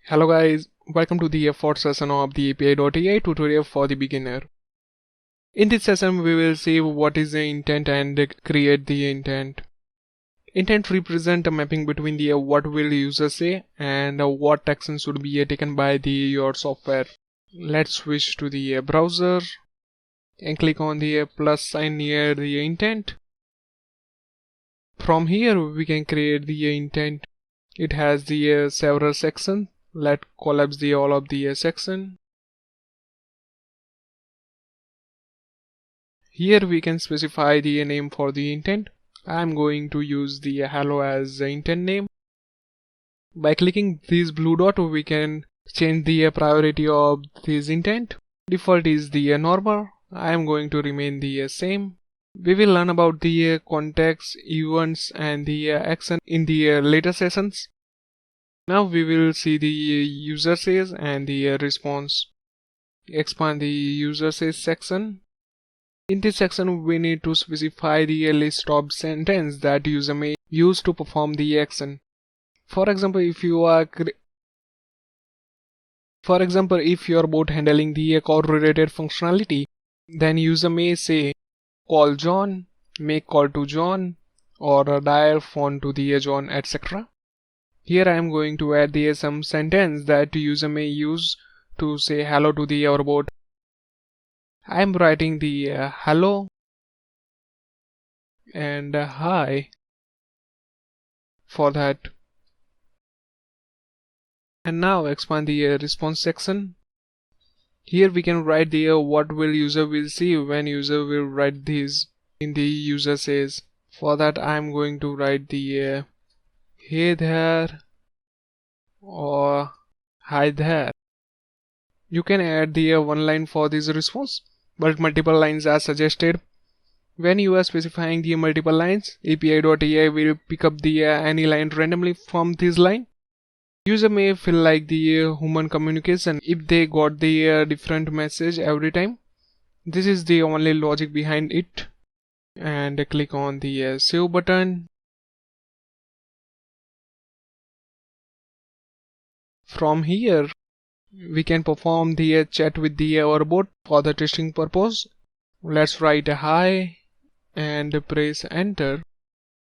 Hello guys, welcome to the fourth session of the API.AI tutorial for the beginner. In this session we will see what is the intent and create the intent. Intent represent a mapping between the what will user say and what action should be taken by your software. Let's switch to the browser and click on the plus sign near the intent. From here we can create the intent. It has the several sections. Let's collapse all of the section. Here we can specify the name for the intent. I am going to use the hello as the intent name. By clicking this blue dot we can change the priority of this intent. Default is the normal. I am going to remain the same. We will learn about the context, events and the action in the later sessions. Now we will see the user says and the response. Expand the user says section. In this section we need to specify the list of sentences that user may use to perform the action. For example, if you are bot handling the call-related functionality, then user may say call John, make call to John, or dial phone to the John, etc. Here I am going to add the some sentence that user may use to say hello to the our bot. I am writing the hello and hi for that. And now expand the response section. Here we can write the what will user will see when user will write this in the user says. For that I am going to write the hey there or hi there. You can add the one line for this response, but multiple lines are suggested. When you are specifying the multiple lines, API.AI will pick up the any line randomly from this line. User may feel like the human communication if they got the different message every time. This is the only logic behind it. And click on the save button. From here we can perform the chat with the our bot for the testing purpose. Let's write a hi and press enter.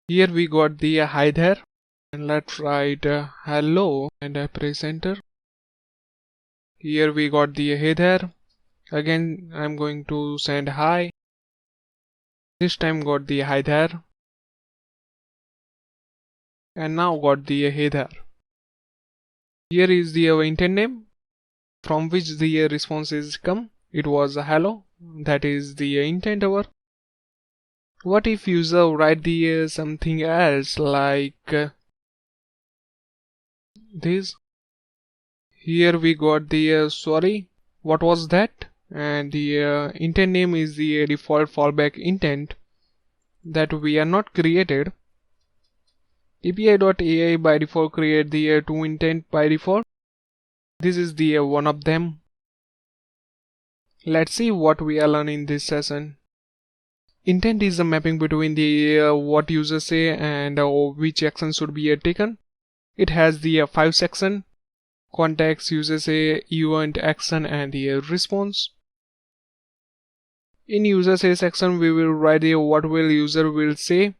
Here we got the hi there. And let's write hello and press enter. Here we got the hey there. Again I'm going to send hi. This time got the hi there. And now got the hey there. Here is the intent name from which the responses come. It was hello. That is the intent over. What if user write the something else like this? Here we got the sorry, what was that? And the intent name is the default fallback intent that we are not created. API.AI by default create the two intent by default. This is the one of them. Let's see what we are learning in this session. Intent is a mapping between the what user say and which action should be taken. It has the 5 section: context, user say, event, action and the response. In user say section we will write the what will user will say,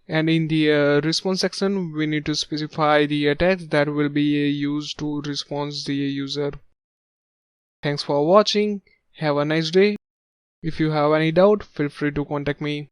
and in the response section we need to specify the text that will be used to respond the user. Thanks for watching. Have a nice day. If you have any doubt, feel free to contact me.